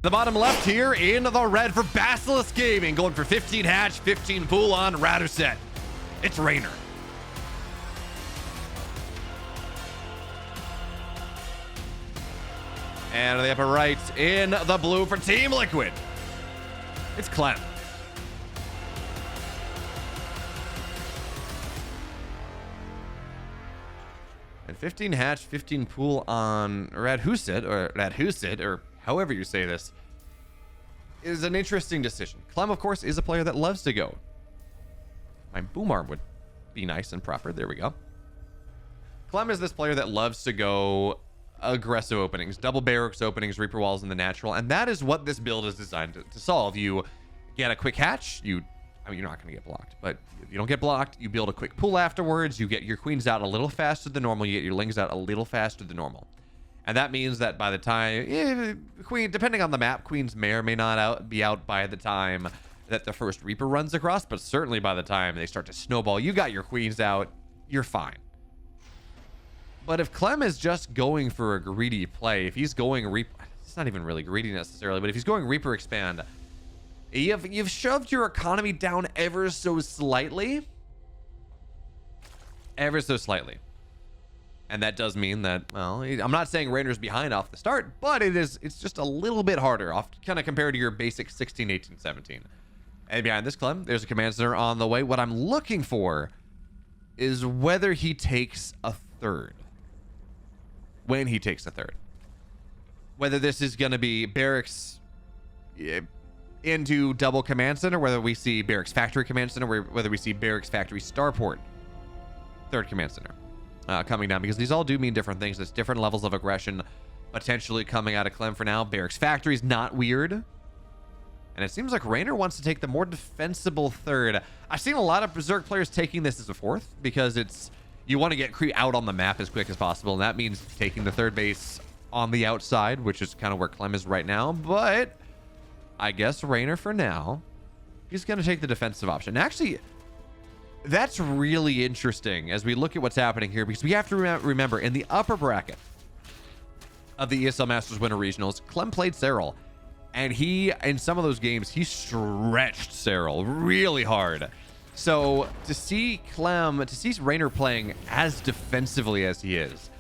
The bottom left here in the red for Basilisk Gaming, going for 15 hatch, 15 pool on Raduset. It's Reynor. And on the upper right in the blue for Team Liquid, it's Clem. And 15 hatch, 15 pool on Raduset, or however you say this, is an interesting decision. Clem, of course, is a player that loves to go. My boom arm would be nice and proper. There we go. Clem is this player that loves to go aggressive openings, double barracks openings, Reaper walls in the natural, and that is what this build is designed to solve. You get a quick hatch, you're not going to get blocked, but you don't get blocked. You build a quick pool afterwards. You get your queens out a little faster than normal. You get your lings out a little faster than normal. And that means that by the time, queen, depending on the map, queens may or may not be out by the time that the first Reaper runs across, but certainly by the time they start to snowball, you got your queens out, you're fine. But if Clem is just going for a greedy play, if he's going Reaper, it's not even really greedy necessarily, but if he's going Reaper expand, you've shoved your economy down ever so slightly. Ever so slightly. And that does mean that, well, I'm not saying Reynor's behind off the start, but it's just a little bit harder off, kind of compared to your basic 16, 18, 17. And behind this Clem, there's a command center on the way. What I'm looking for is whether he takes a third. When he takes a third. Whether this is going to be barracks into double command center, whether we see barracks factory command center, whether we see barracks factory starport third command center coming down, because these all do mean different things. There's different levels of aggression potentially coming out of Clem for now. Barracks factory is not weird, and it seems like Reynor wants to take the more defensible third. I've seen a lot of Zerg players taking this as a fourth because you want to get creep out on the map as quick as possible, and that means taking the third base on the outside, which is kind of where Clem is right now. But I guess Reynor, for now, he's going to take the defensive option. Actually, that's really interesting as we look at what's happening here, because we have to remember, in the upper bracket of the ESL Masters Winter Regionals, Clem played Serral, and in some of those games, he stretched Serral really hard. So to see Reynor playing as defensively as he is,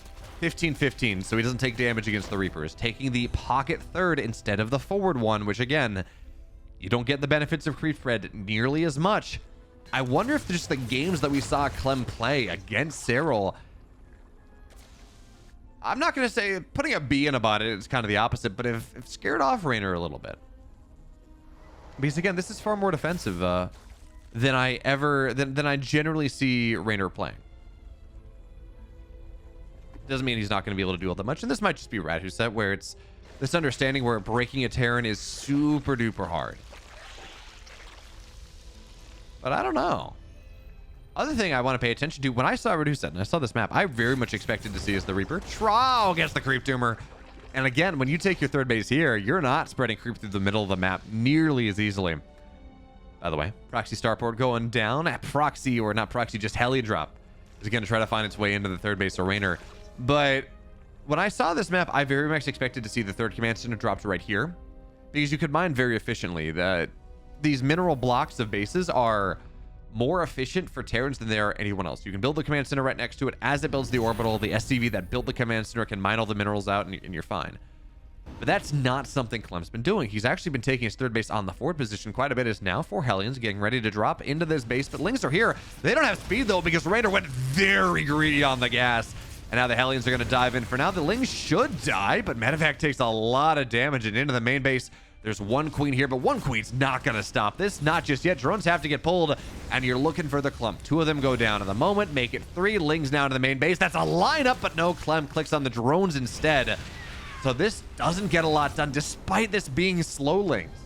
15-15, so he doesn't take damage against the Reapers, taking the pocket third instead of the forward one, which again, you don't get the benefits of creep spread nearly as much. I wonder if just the games that we saw Clem play against Serral, I'm not going to say putting a B in about it, it's kind of the opposite, but if scared off Reynor a little bit. Because again, this is far more defensive than I generally see Reynor playing. Doesn't mean he's not going to be able to do all that much, and this might just be Raduset, where it's this understanding where breaking a Terran is super duper hard. But I don't know. Other thing I want to pay attention to, when I saw Raduset and I saw this map, I very much expected to see as the Reaper Trow against the Creep Doomer. And again, when you take your third base here, you're not spreading creep through the middle of the map nearly as easily. By the way, Proxy Starport going down. Proxy, or not Proxy, just Heli Drop is going to try to find its way into the third base of Reynor. But when I saw this map, I very much expected to see the third command center dropped right here, because you could mine very efficiently. These mineral blocks of bases are more efficient for Terrans than they are anyone else. You can build the command center right next to it. As it builds the orbital, the SCV that built the command center can mine all the minerals out, and you're fine. But that's not something Clem's been doing. He's actually been taking his third base on the forward position quite a bit. Is now 4 Hellions getting ready to drop into this base, but Lings are here. They don't have speed though, because Reynor went very greedy on the gas. And now the Hellions are going to dive in. For now, the Lings should die, but Medevac takes a lot of damage, and into the main base, there's one queen here, but one queen's not going to stop this. Not just yet. Drones have to get pulled, and you're looking for the clump. 2 of them go down at the moment. Make it 3. Lings now to the main base. That's a lineup, but no, Clem clicks on the drones instead. So this doesn't get a lot done, despite this being slow Lings.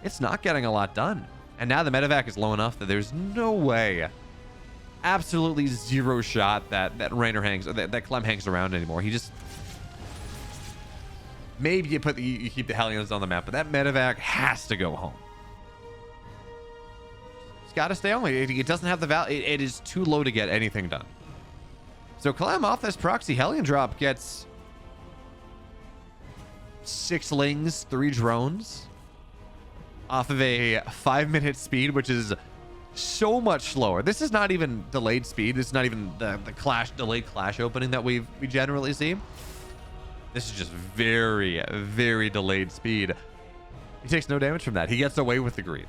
It's not getting a lot done. And now the Medevac is low enough that there's no way, absolutely zero shot that Reynor hangs, or that Clem hangs around anymore. He just, maybe you keep the Hellions on the map, but that Medevac has to go home. It's got to stay on. It doesn't have the value. It is too low to get anything done. So Clem off this proxy Hellion drop gets 6 lings, 3 drones off of a 5-minute speed, which is so much slower. This is not even delayed speed. This is not even the delayed clash opening that we generally see. This is just very, very delayed speed. He takes no damage from that. He gets away with the greed,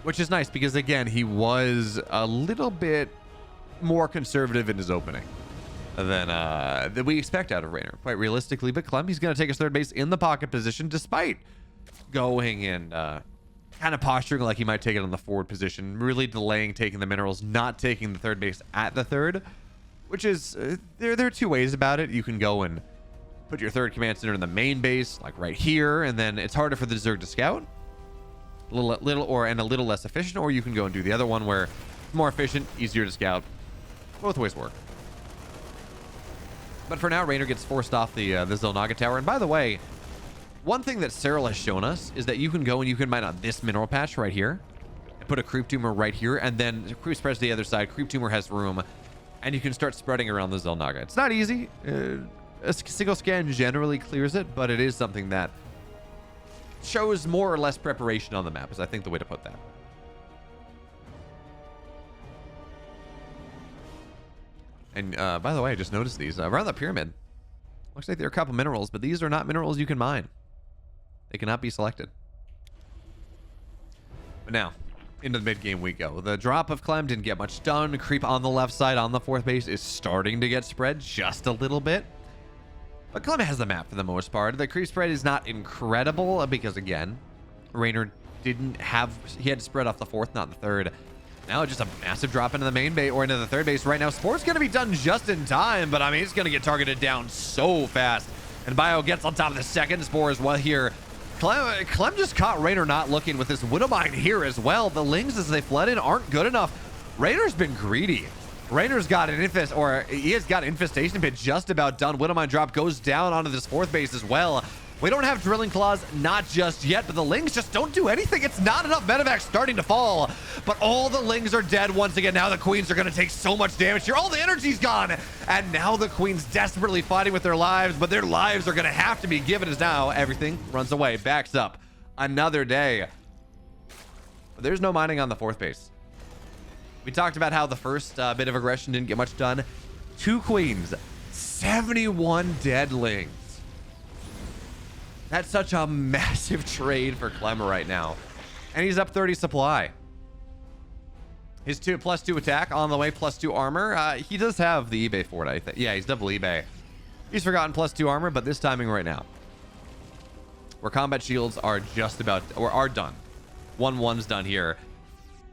which is nice because, again, he was a little bit more conservative in his opening than we expect out of Reynor, quite realistically. But Clem, he's going to take his third base in the pocket position, despite going and kind of posturing like he might take it on the forward position, really delaying taking the minerals, not taking the third base at the third, which is, there are 2 ways about it. You can go and put your third command center in the main base, like right here, and then it's harder for the Zerg to scout, a little less efficient, or you can go and do the other one where it's more efficient, easier to scout. Both ways work. But for now, Reynor gets forced off the Xel'Naga tower. And by the way, one thing that Serral has shown us is that you can go and you can mine out this mineral patch right here and put a creep tumor right here, and then creep spreads to the other side. Creep tumor has room, and you can start spreading around the Xel'Naga. It's not easy. A single scan generally clears it, but it is something that shows more or less preparation on the map, is I think the way to put that. And by the way, I just noticed these around the pyramid. Looks like there are a couple minerals, but these are not minerals you can mine. They cannot be selected. But now, into the mid game we go. The drop of Clem didn't get much done. Creep on the left side on the 4th base is starting to get spread just a little bit. But Clem has the map for the most part. The creep spread is not incredible because, again, Reynor he had to spread off the 4th, not the 3rd. Now just a massive drop into the main base or into the 3rd base right now. Sport's going to be done just in time, but I mean, it's going to get targeted down so fast. And Bio gets on top of the 2nd Spore as well here. Clem just caught Reynor not looking with this Widowmine here as well. The Lings, as they flood in, aren't good enough. Reynor's been greedy. Reynor's got an he has got an infestation pit just about done. Widowmine drop goes down onto this 4th base as well. We don't have Drilling Claws, not just yet, but the Lings just don't do anything. It's not enough. Medevac starting to fall, but all the Lings are dead once again. Now the Queens are going to take so much damage here. All the energy's gone, and now the Queens desperately fighting with their lives, but their lives are going to have to be given as now everything runs away, backs up. Another day. But there's no mining on the 4th base. We talked about how the first bit of aggression didn't get much done. 2 Queens, 71 dead Lings. That's such a massive trade for Clem right now. And he's up 30 supply. His +2 attack on the way, +2 armor. He does have the eBay for it, I think. Yeah, he's double eBay. He's forgotten +2 armor, but this timing right now, where combat shields are just about, or are done. 1-1's done here.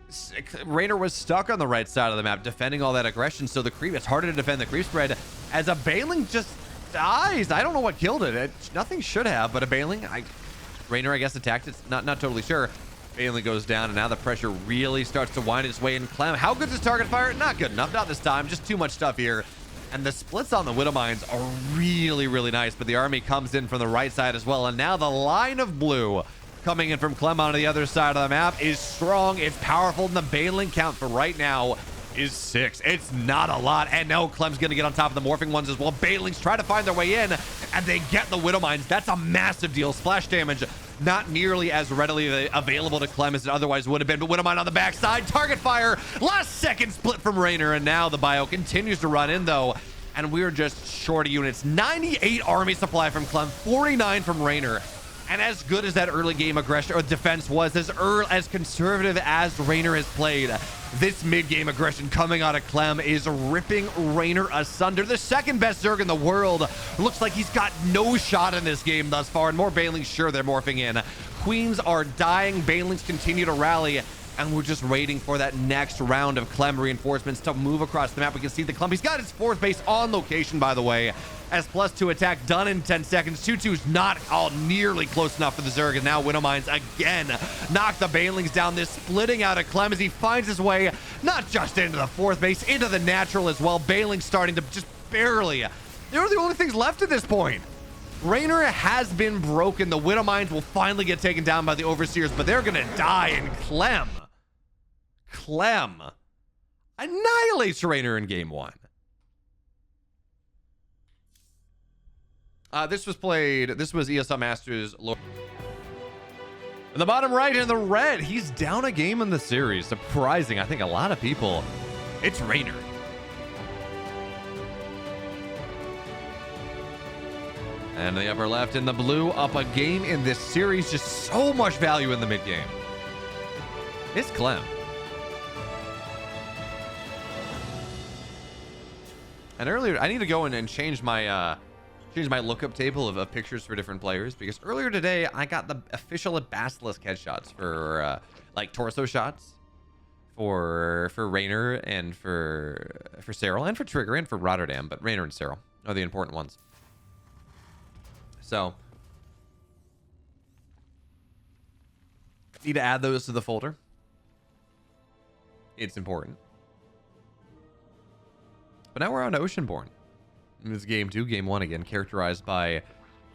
Reynor was stuck on the right side of the map defending all that aggression, so the creep, it's harder to defend the creep spread as a Baneling just dies. I don't know what killed it. Nothing should have, but a Baneling. Reynor, I guess, attacked it. Not totally sure. Baneling goes down, and now the pressure really starts to wind its way in. Clem, how good is target fire? Not good enough. Not this time. Just too much stuff here. And the splits on the Widowmines are really, really nice, but the army comes in from the right side as well. And now the line of blue coming in from Clem on the other side of the map is strong. It's powerful, and the Baneling count for right now is 6. It's not a lot, and now Clem's gonna get on top of the morphing ones as well. Banelings try to find their way in, and they get the Widowmines. That's a massive deal. Splash damage not nearly as readily available to Clem as it otherwise would have been, but Widowmine on the backside. Target fire, last second split from Reynor, and now the Bio continues to run in though, and we're just short of units. 98 army supply from Clem, 49 from Reynor. And as good as that early game aggression or defense was, as conservative as Reynor has played, this mid-game aggression coming out of Clem is ripping Reynor asunder. The 2nd best Zerg in the world. Looks like he's got no shot in this game thus far, and more Banelings, sure, they're morphing in. Queens are dying, Banelings continue to rally, and we're just waiting for that next round of Clem reinforcements to move across the map. We can see the Clem. He's got his 4th base on location, by the way, as +2 attack done in 10 seconds. 2-2's not all nearly close enough for the Zerg, and now Widowmines again knock the Banelings down. This splitting out of Clem as he finds his way not just into the 4th base, into the natural as well. Banelings starting to just barely. They're the only things left at this point. Reynor has been broken. The Widowmines will finally get taken down by the Overseers, but they're gonna die, and Clem annihilates Reynor in game 1. This was ESL Masters. In the bottom right in the red, he's down a game in the series. Surprising, I think a lot of people. It's Reynor. And in the upper left in the blue, up a game in this series. Just so much value in the mid game. It's Clem. And earlier, I need to go in and change my lookup table of pictures for different players, because earlier today I got the official Basilisk headshots for like torso shots for Reynor and for Serral and for Trigger and for Rotterdam, but Reynor and Serral are the important ones. So need to add those to the folder. It's important. But now we're on Oceanborn. This is game 2, game 1 again, characterized by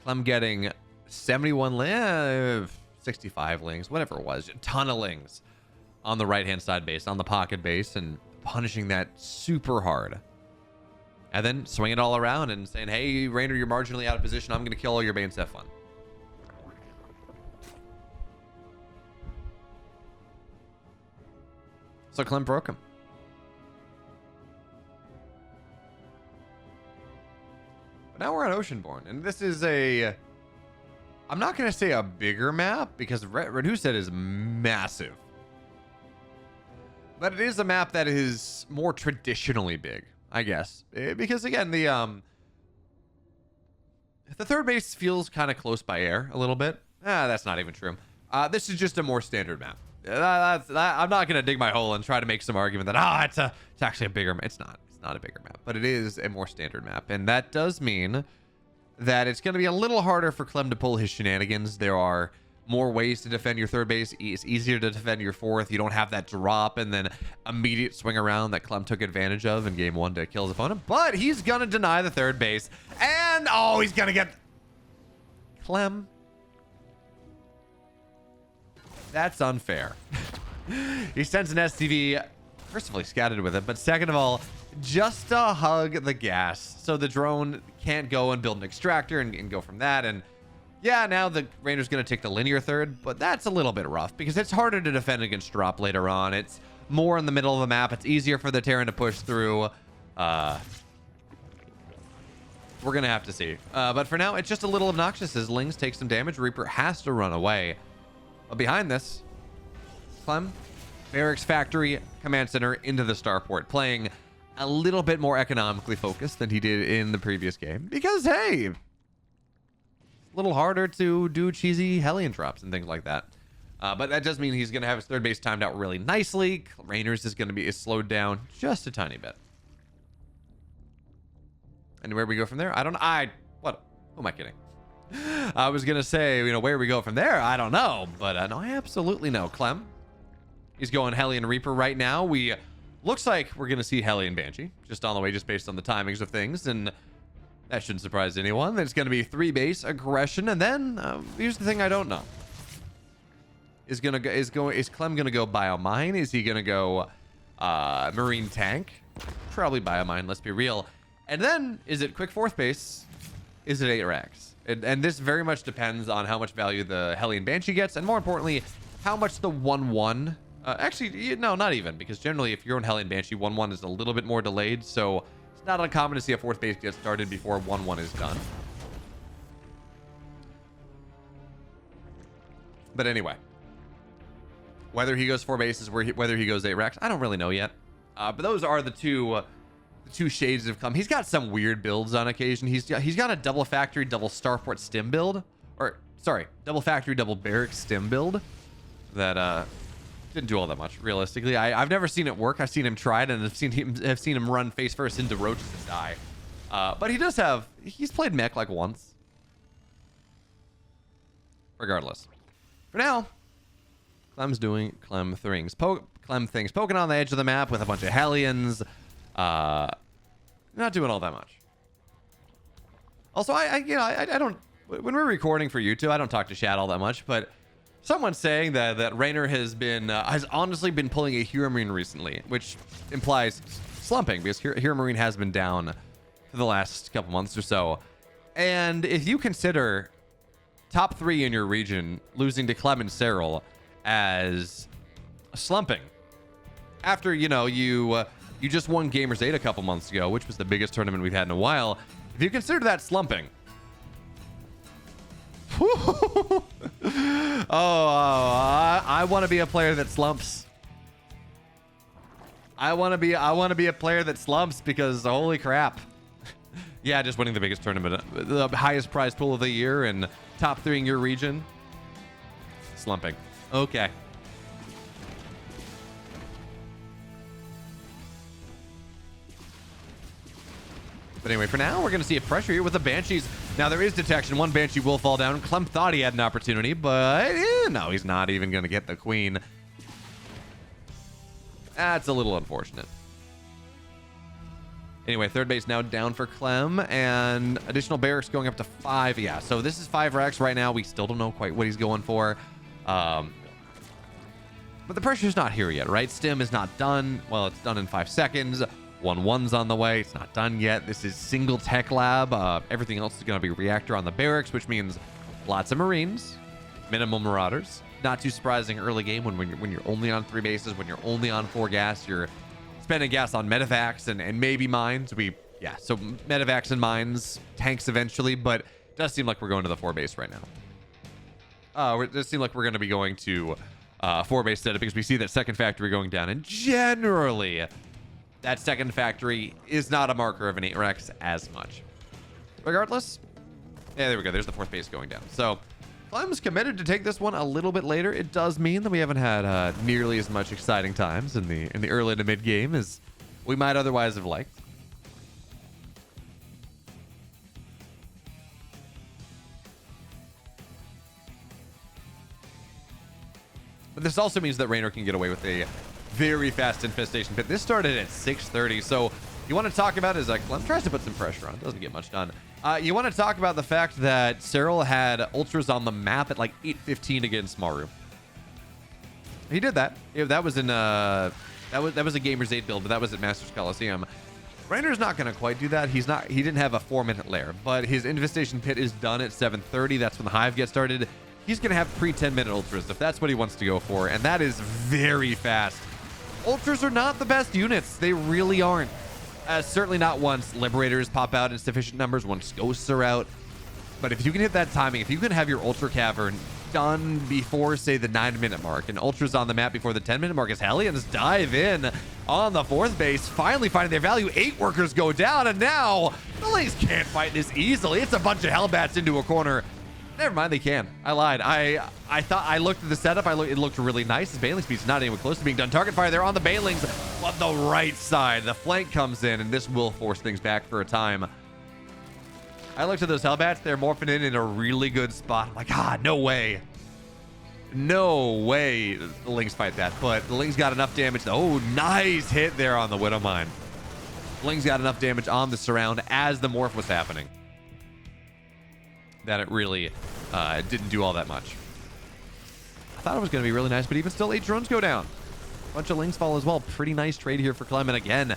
Clem getting 71 65 lings, whatever it was, a ton of lings on the right hand side base, on the pocket base, and punishing that super hard. And then swing it all around and saying, hey, Reynor, you're marginally out of position. I'm going to kill all your Banes. Have fun. So Clem broke him. But now we're on Oceanborn, and this is I'm not going to say a bigger map, because Reduced is massive. But it is a map that is more traditionally big, I guess. Because, again, the third base feels kind of close by air a little bit. That's not even true. This is just a more standard map. I'm not going to dig my hole and try to make some argument that, it's actually a bigger map. It's not. Not a bigger map, but it is a more standard map, and that does mean that it's going to be a little harder for Clem to pull his shenanigans. There are more ways to defend your third base. It's easier to defend your fourth. You don't have that drop and then immediate swing around that Clem took advantage of in game 1 to kill his opponent, but he's going to deny the third base, and he's going to get Clem. That's unfair. He sends an STV. First of all, he scattered with it, but second of all, just to hug the gas so the drone can't go and build an extractor and go from that. And yeah, now the Reynor's going to take the linear third, but that's a little bit rough because it's harder to defend against drop later on. It's more in the middle of the map. It's easier for the Terran to push through. We're going to have to see. But for now, it's just a little obnoxious as Lings take some damage. Reaper has to run away. But behind this, Clem, Barracks Factory, Command Center into the starport, playing a little bit more economically focused than he did in the previous game. Because, hey, a little harder to do cheesy Hellion drops and things like that. But that does mean he's going to have his third base timed out really nicely. Reynor's is going to be slowed down just a tiny bit. And where we go from there, I don't know. Who am I kidding? I was going to say, where we go from there, I don't know. But no, I absolutely know. Clem, he's going Hellion Reaper right now. Looks like we're going to see Hellion Banshee just on the way, just based on the timings of things. And that shouldn't surprise anyone. There's going to be 3 base aggression. And then here's the thing I don't know. Is Clem going to go Biomine? Is he going to go Marine Tank? Probably Biomine, let's be real. And then, is it quick 4th base? Is it 8 racks? And this very much depends on how much value the Hellion Banshee gets. And more importantly, how much the 1-1... actually, no, not even. Because generally, if you're on Hellion Banshee, 1-1 is a little bit more delayed. So, it's not uncommon to see a 4th base get started before 1-1 is done. But anyway. Whether he goes 4 bases, whether he goes 8 racks, I don't really know yet. But those are the two shades of Clem. He's got some weird builds on occasion. He's got a double factory, double starport stim build. Or, sorry, double factory, double barracks stim build. That didn't do all that much, realistically. I've never seen it work. I've seen him try it, and I've seen him run face first into roaches and die. But he's played mech like once. Regardless. For now, Clem's doing Clem things. Clem things. Poking on the edge of the map with a bunch of Hellions. Not doing all that much. Also, I don't... When we're recording for YouTube, I don't talk to chat all that much, but someone's saying that Reynor has honestly been pulling a Hero Marine recently, which implies slumping, because Hero Marine has been down for the last couple months or so. And if you consider top 3 in your region losing to Clem and Serral as slumping, after, you know, you just won Gamers 8 a couple months ago, which was the biggest tournament we've had in a while. If you consider that slumping, I want to be a player that slumps. I want to be a player that slumps, because holy crap. Yeah, just winning the biggest tournament, the highest prize pool of the year, and top 3 in your region. Slumping. Okay. But anyway, for now, we're going to see a pressure here with the Banshees. Now, there is detection. One Banshee will fall down. Clem thought he had an opportunity, but no, he's not even going to get the Queen. That's a little unfortunate. Anyway, third base now down for Clem, and additional barracks going up to 5. Yeah, so this is 5 racks right now. We still don't know quite what he's going for. But the pressure's not here yet, right? Stim is not done. Well, it's done in 5 seconds. 1-1's on the way. It's not done yet. This is single tech lab. Everything else is going to be reactor on the barracks, which means lots of Marines, minimal Marauders. Not too surprising early game when you're only on 3 bases, when you're only on 4 gas, you're spending gas on medevacs and maybe mines. So medevacs and mines, tanks eventually, but it does seem like we're going to the 4 base right now. It does seem like we're going to be going to 4 base setup, because we see that second factory going down, and generally that second factory is not a marker of an 8 Rex as much. Regardless, yeah, there we go. There's the 4th base going down. So Clem's committed to take this one a little bit later. It does mean that we haven't had nearly as much exciting times in the early to mid game as we might otherwise have liked. But this also means that Reynor can get away with a very fast infestation pit. This started at 6:30, so you want to talk about is Clem tries to put some pressure on. Doesn't get much done. You want to talk about the fact that Serral had ultras on the map at like 8:15 against Maru. He did that. That was in that was a Gamers 8 build, but that was at Masters Coliseum. Reynor's not going to quite do that. He didn't have a 4-minute lair, but his infestation pit is done at 7:30. That's when the hive gets started. He's going to have pre-10-minute ultras if that's what he wants to go for, and that is very fast. Ultras are not the best units. They really aren't. Certainly not once Liberators pop out in sufficient numbers, once Ghosts are out. But if you can hit that timing, if you can have your Ultra Cavern done before, say, the 9-minute mark, and Ultras on the map before the 10-minute mark, as Hellions dive in on the 4th base, finally finding their value. 8 workers go down, and now the Lynx can't fight this easily. It's a bunch of Hellbats into a corner. Never mind, they can. I lied. I thought I looked at the setup. It looked really nice. His Baneling speed's not anywhere close to being done. Target fire there on the Banelings, but the right side, the flank comes in, and this will force things back for a time. I looked at those Hellbats. They're morphing in a really good spot. I'm like, no way. No way the Lynx fight that. But the Lynx got enough damage. Oh, nice hit there on the Widowmine. Lynx got enough damage on the surround as the morph was happening that it really didn't do all that much. I thought it was going to be really nice, but even still, 8 drones go down. Bunch of Lynx fall as well. Pretty nice trade here for Clem. And again,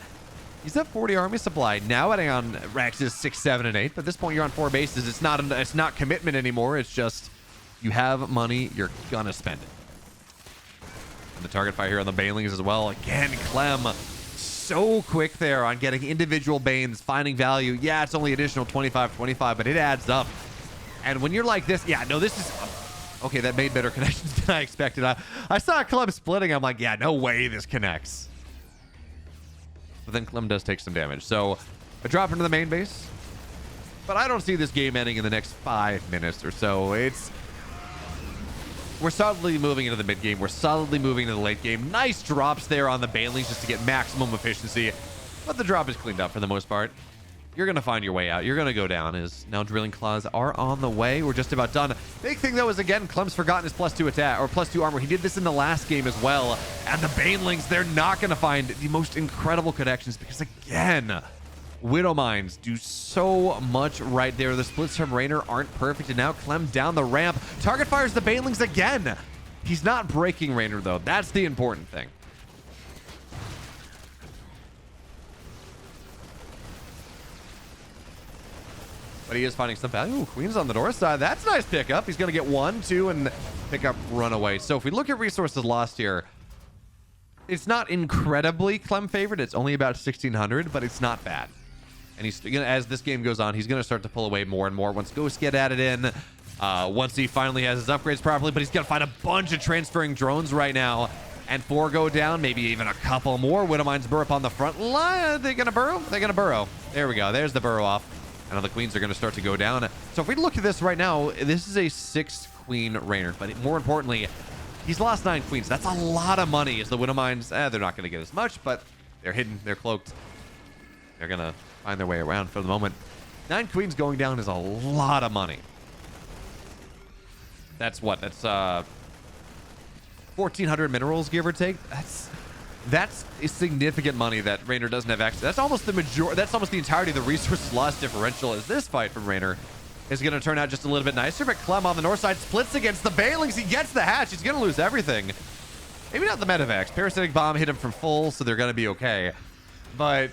he's at 40 army supply. Now adding on Rax's 6, 7, and 8. But at this point, you're on 4 bases. It's not commitment anymore. It's just you have money. You're going to spend it. And the target fire here on the Banelings as well. Again, Clem so quick there on getting individual Banes, finding value. Yeah, it's only additional 25, but it adds up. And when you're like this, this is... Okay, that made better connections than I expected. I saw Clem splitting. I'm like, no way this connects. But then Clem does take some damage. So a drop into the main base. But I don't see this game ending in the next 5 minutes or so. We're solidly moving into the mid game. We're solidly moving into the late game. Nice drops there on the Banelings just to get maximum efficiency. But the drop is cleaned up for the most part. You're going to find your way out. You're going to go down as now Drilling Claws are on the way. We're just about done. Big thing, though, is, again, Clem's forgotten his +2 attack, or +2 armor. He did this in the last game as well. And the Banelings, they're not going to find the most incredible connections because, again, Widowmines do so much right there. The splits from Reynor aren't perfect, and now Clem down the ramp. Target fires the Banelings again. He's not breaking Reynor, though. That's the important thing. but he is finding some value. Ooh, Queen's on the north side. That's a nice pickup. He's going to get 1, 2, and pick up runaway. So if we look at resources lost here, it's not incredibly Clem favored. It's only about 1,600, but it's not bad. And he's gonna, as this game goes on, he's going to start to pull away more and more once ghosts get added in. Once he finally has his upgrades properly, but he's got to find a bunch of transferring drones right now. And 4 go down, maybe even a couple more. Widowmines burrow up on the front line. Are they going to burrow? They're going to burrow. There we go. There's the burrow off. And now the queens are going to start to go down. So if we look at this right now, this is a 6-queen Reynor. But more importantly, he's lost 9 queens. That's a lot of money as the Widowmines, they're not going to get as much, but they're hidden. They're cloaked. They're going to find their way around for the moment. 9 queens going down is a lot of money. That's what? That's 1,400 minerals, give or take. That's a significant money that Reynor doesn't have access. That's almost the entirety of the resources lost differential. As this fight from Reynor is going to turn out just a little bit nicer. But Clem on the north side splits against the Bailings. He gets the hatch. He's going to lose everything. Maybe not the medevacs. Parasitic bomb hit him from full, so they're going to be okay. But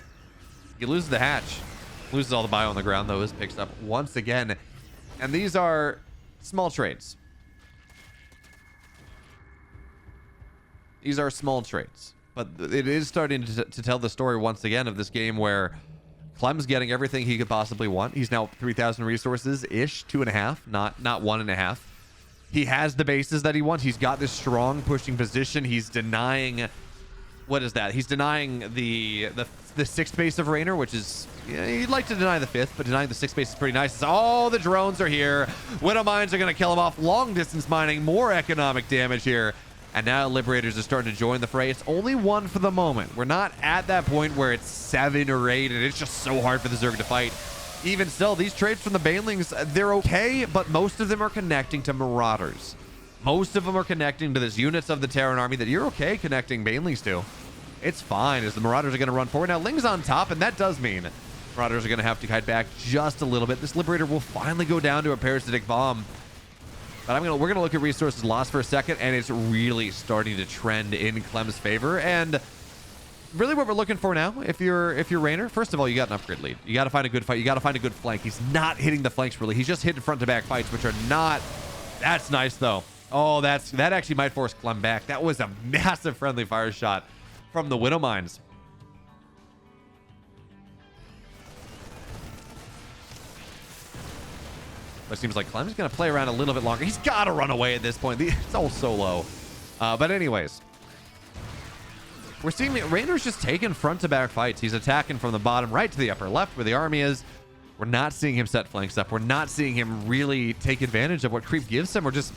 he loses the hatch. Loses all the bio on the ground, though. His picks up once again. And these are small trades. These are small trades. But it is starting to tell the story once again of this game where Clem's getting everything he could possibly want. He's now 3,000 resources-ish, 2.5, not 1.5. He has the bases that he wants. He's got this strong pushing position. He's denying... What is that? He's denying the 6th base of Reynor, which is... Yeah, you'd like to deny the 5th, but denying the 6th base is pretty nice. All the drones are here. Widowmines are going to kill him off. Long-distance mining, more economic damage here. And now Liberators are starting to join the fray. It's only 1 for the moment. We're not at that point where it's 7 or 8, and it's just so hard for the Zerg to fight. Even still, these trades from the Banelings, they're okay, but most of them are connecting to Marauders. Most of them are connecting to this units of the Terran army that you're okay connecting Banelings to. It's fine, as the Marauders are going to run forward. Now, Ling's on top, and that does mean Marauders are going to have to kite back just a little bit. This Liberator will finally go down to a Parasitic Bomb. But we're gonna look at resources lost for a second, and it's really starting to trend in Clem's favor. And really, what we're looking for now, if you're Reynor, first of all, you got an upgrade lead. You got to find a good fight. You got to find a good flank. He's not hitting the flanks really. He's just hitting front to back fights, which are not. That's nice though. Oh, that actually might force Clem back. That was a massive friendly fire shot from the Widowmines. But it seems like Clem's going to play around a little bit longer. He's got to run away at this point. It's all so low. But anyways, we're seeing Reynor's just taking front to back fights. He's attacking from the bottom right to the upper left where the army is. We're not seeing him set flanks up. We're not seeing him really take advantage of what creep gives him or just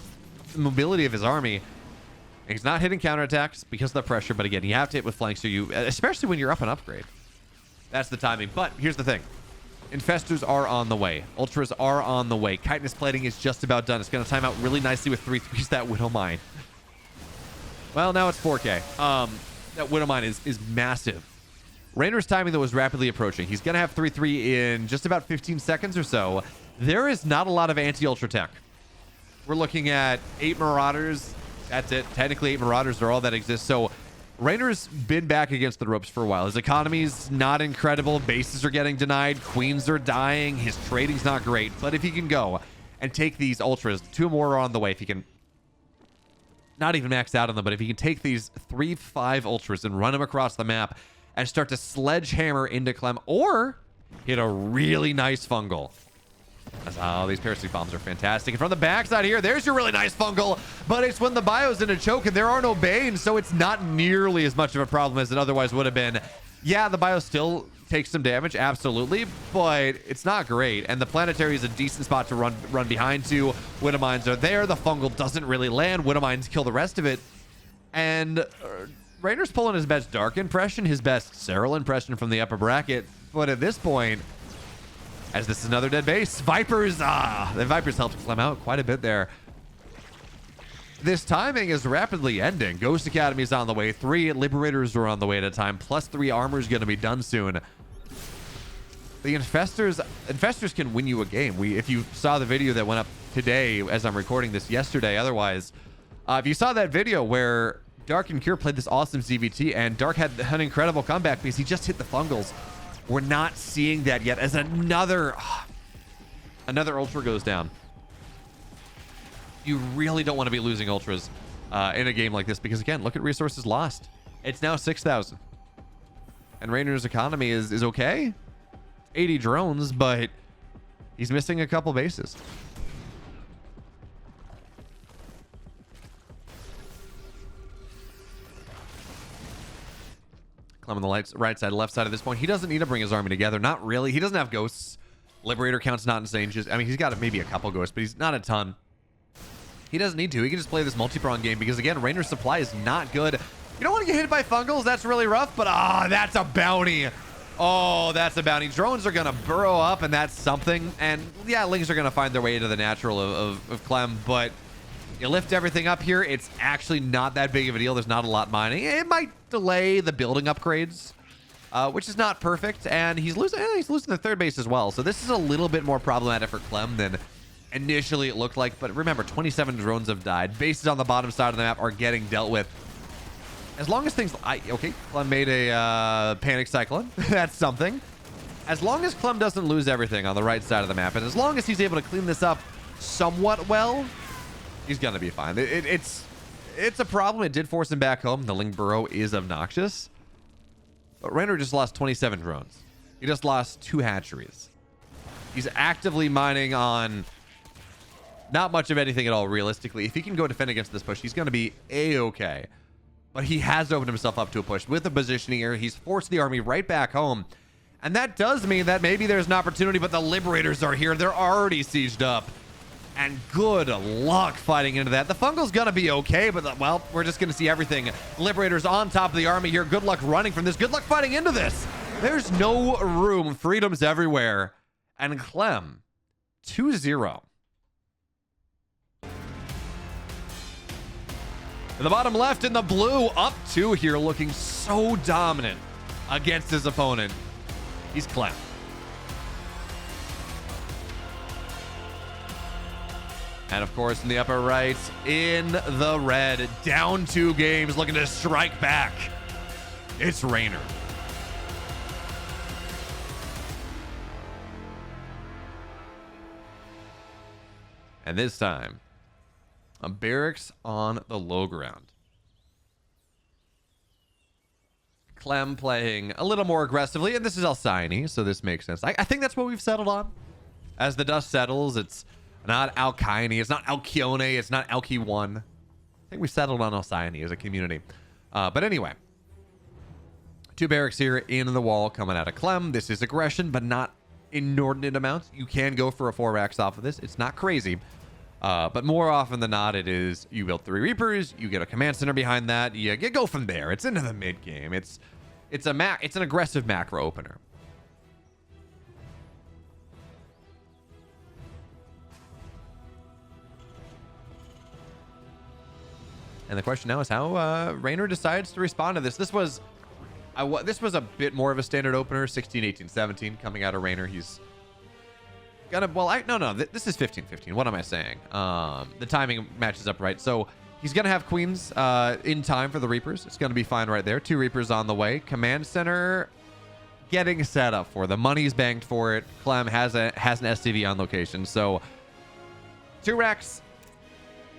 the mobility of his army. And he's not hitting counterattacks because of the pressure. But again, you have to hit with flanks, so you, especially when you're up an upgrade. That's the timing. But here's the thing. Infestors are on the way. Ultras are on the way. Chitinous plating is just about done. It's going to time out really nicely with 3/3s that Widowmine. Well, now it's 4K. That Widowmine is massive. Reynor's timing, though, is rapidly approaching. He's going to have 3/3 in just about 15 seconds or so. There is not a lot of anti-ultra tech. We're looking at 8 Marauders. That's it. Technically, 8 Marauders are all that exists. So Reynor's been back against the ropes for a while. His economy's not incredible. Bases are getting denied. Queens are dying. His trading's not great. But if he can go and take these ultras, 2 more are on the way. If he can not even max out on them, but if he can take these 3/5 ultras and run them across the map and start to sledgehammer into Clem or hit a really nice fungal. Oh, these parasitic bombs are fantastic. And from the backside here, there's your really nice fungal, but it's when the bio's in a choke and there are no banes, so it's not nearly as much of a problem as it otherwise would have been. Yeah, the bio still takes some damage, absolutely, but it's not great. And the planetary is a decent spot to run behind to. Widowmines are there. The fungal doesn't really land. Widowmines kill the rest of it. And Reynor's pulling his best Dark impression, his best Serral impression from the upper bracket. But at this point, as this is another dead base, Vipers, the Vipers helped Clem out quite a bit there. This timing is rapidly ending. Ghost Academy is on the way. 3 Liberators are on the way at a time. Plus 3 armor is going to be done soon. The Infestors can win you a game. If you saw the video that went up today, as I'm recording this yesterday, otherwise, if you saw that video where Dark and Cure played this awesome ZvT, and Dark had an incredible comeback because he just hit the fungals. We're not seeing that yet as another... Another ultra goes down. You really don't want to be losing ultras in a game like this because, again, look at resources lost. It's now 6,000. And Reynor's economy is okay. 80 drones, but he's missing a couple bases. Clem on the right side, left side at this point. He doesn't need to bring his army together. Not really. He doesn't have ghosts. Liberator count's not insane. Just, I mean, he's got maybe a couple ghosts, but he's not a ton. He doesn't need to. He can just play this multi-prong game because, again, Reynor's supply is not good. You don't want to get hit by fungals. That's really rough, but that's a bounty. Oh, that's a bounty. Drones are going to burrow up, and that's something. And, yeah, Lings are going to find their way into the natural of Clem, but you lift everything up here. It's actually not that big of a deal. There's not a lot mining. It might delay the building upgrades, which is not perfect. And he's losing the third base as well. So this is a little bit more problematic for Clem than initially it looked like. But remember, 27 drones have died. Bases on the bottom side of the map are getting dealt with. As long as things... okay, Clem made a panic cyclone. That's something. As long as Clem doesn't lose everything on the right side of the map, and as long as he's able to clean this up somewhat well, he's going to be fine. It's a problem. It did force him back home. The Ling Burrow is obnoxious. But Reynor just lost 27 drones. He just lost 2 hatcheries. He's actively mining on not much of anything at all, realistically. If he can go defend against this push, he's going to be A-okay. But he has opened himself up to a push with the positioning here. He's forced the army right back home. And that does mean that maybe there's an opportunity, but the Liberators are here. They're already sieged up. And good luck fighting into that. The fungal's gonna be okay, but well, we're just gonna see everything. Liberators on top of the army here. Good luck running from this. Good luck fighting into this. There's no room. Freedom's everywhere. And Clem, 2-0. In the bottom left in the blue, up 2 here, looking so dominant against his opponent. He's Clem. And of course, in the upper right, in the red, down 2 games, looking to strike back. It's Reynor. And this time, a barracks on the low ground. Clem playing a little more aggressively, and this is Alcyone, so this makes sense. I think that's what we've settled on. As the dust settles, it's not Alcyone, it's not Alcyone, it's not Alky1. I think we settled on Alcyone as a community. But anyway, 2 barracks here in the wall coming out of Clem. This is aggression, but not inordinate amounts. You can go for a 4 racks off of this. It's not crazy. But more often than not, it is you build 3 Reapers, you get a command center behind that, you go from there. It's into the mid game. It's an aggressive macro opener. And the question now is how Reynor decides to respond to this. This was a bit more of a standard opener, 16, 18, 17 coming out of Reynor. He's gonna, this is 15, 15. What am I saying? The timing matches up right. So he's gonna have queens in time for the Reapers. It's gonna be fine right there. 2 Reapers on the way. Command center getting set up for. The money's banked for it. Clem has an STV on location. So 2 racks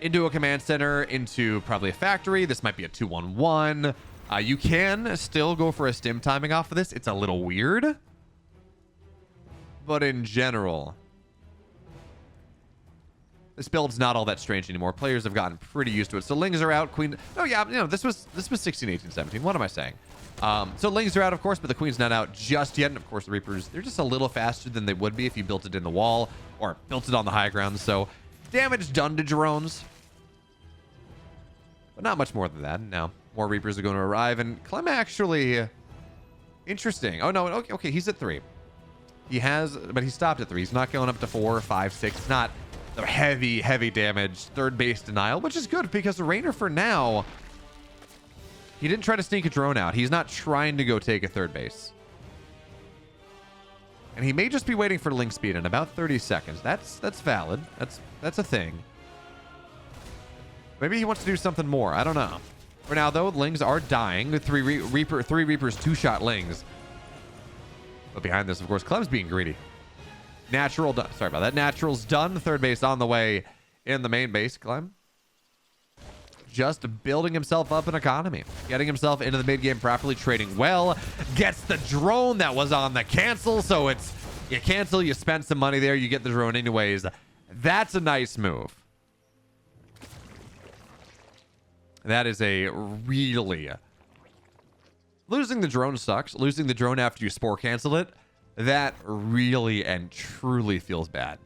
into a command center, into probably a factory. This might be a 2-1-1. You can still go for a stim timing off of this. It's a little weird. But in general, this build's not all that strange anymore. Players have gotten pretty used to it. So Lings are out. Queen. Oh yeah, this was 16, 18, 17. What am I saying? So Lings are out, of course, but the Queen's not out just yet. And of course, the Reapers, they're just a little faster than they would be if you built it in the wall or built it on the high ground. So damage done to drones, but not much more than that. Now more Reapers are going to arrive, and Clem actually interesting. Oh no, okay, he's at 3. He has, but he stopped at 3. He's not going up to 4, 5, 6. It's not the heavy damage third base denial, which is good because the Reynor for now, he didn't try to sneak a drone out. He's not trying to go take a third base. And he may just be waiting for link speed in about 30 seconds. That's valid. That's a thing. Maybe he wants to do something more. I don't know. For now, though, Lings are dying. 3 Reapers, 2-shot Lings. But behind this, of course, Clem's being greedy. Natural done. Sorry about that. Natural's done. Third base on the way in the main base. Clem just building himself up an economy, getting himself into the mid game properly, trading well, gets the drone that was on the cancel. So it's, you cancel, you spend some money there, you get the drone anyways. That's a nice move. That is a really... Losing the drone sucks. Losing the drone after you spore cancel it, that really and truly feels bad.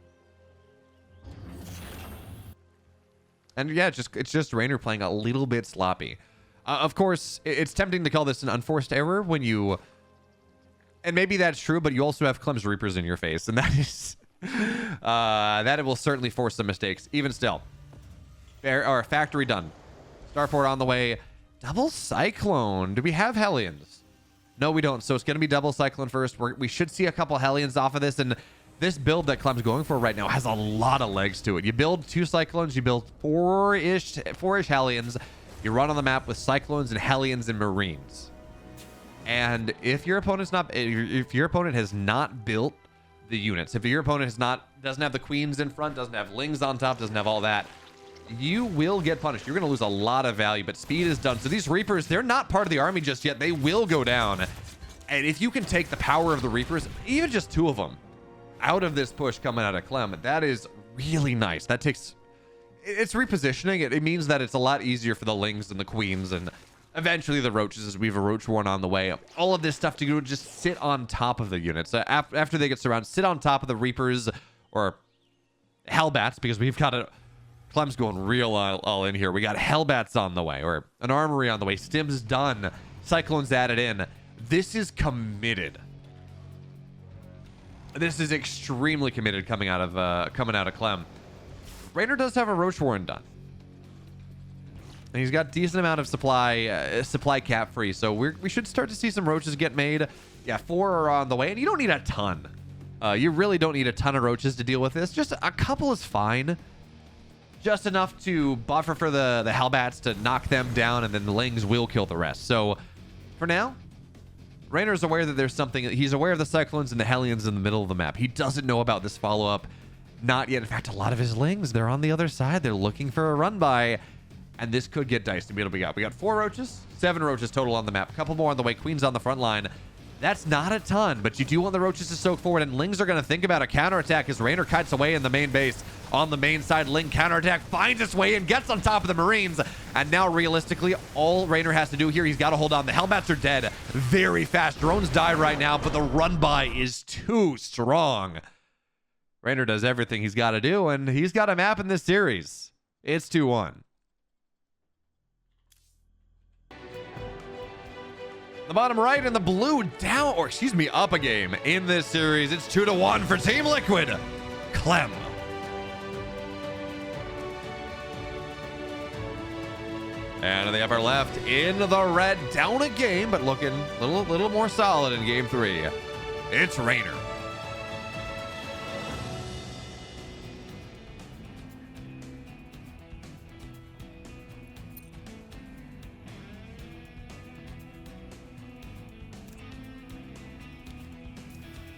And yeah, it's just Reynor playing a little bit sloppy. Of course, it's tempting to call this an unforced error when you... And maybe that's true, but you also have Clem's Reapers in your face, and that is... that it will certainly force some mistakes. Even still. Factory done. Starport on the way. Double Cyclone. Do we have Hellions? No, we don't. So it's going to be double Cyclone first. We should see a couple Hellions off of this, and this build that Clem's going for right now has a lot of legs to it. You build 2 Cyclones, you build four-ish Hellions. You run on the map with Cyclones and Hellions and Marines. And if your opponent has not built the units, if your opponent doesn't have the queens in front, doesn't have lings on top, doesn't have all that, you will get punished. You're going to lose a lot of value, but speed is done. So these Reapers, they're not part of the army just yet. They will go down. And if you can take the power of the Reapers, even just 2 of them, out of this push coming out of Clem, that is really nice. That takes... It's repositioning. It means that it's a lot easier for the lings and the queens and eventually the roaches, as we have a roach warren on the way. All of this stuff to go just sit on top of the units. After they get surrounded, sit on top of the Reapers or Hellbats, because we've got a... Clem's going real all in here. We got Hellbats on the way, or an armory on the way. Stim's done. Cyclone's added in. This is committed. This is extremely committed coming out of Clem. Reynor does have a Roach Warren done. And he's got decent amount of supply cap free. So we should start to see some roaches get made. Yeah, 4 are on the way, and you don't need a ton. You really don't need a ton of roaches to deal with this. Just a couple is fine. Just enough to buffer for the Hellbats to knock them down, and then the Lings will kill the rest. So for now, Reynor's aware that there's something. He's aware of the Cyclones and the Hellions in the middle of the map. He doesn't know about this follow-up. Not yet. In fact, a lot of his Lings, they're on the other side. They're looking for a run-by. And this could get dicey. We got 4 roaches, 7 roaches total on the map. A couple more on the way. Queen's on the front line. That's not a ton, but you do want the roaches to soak forward, and Lings are going to think about a counterattack as Reynor kites away in the main base. On the main side, Ling counterattack finds its way and gets on top of the Marines. And now, realistically, all Reynor has to do here, he's got to hold on. The Hellbats are dead very fast. Drones die right now, but the run-by is too strong. Reynor does everything he's got to do, and he's got a map in this series. It's 2-1. The bottom right and the blue down, or excuse me, up a game in this series. It's 2-1 for Team Liquid. Clem. And in the upper left, in the red, down a game, but looking a little more solid in game 3. It's Reynor.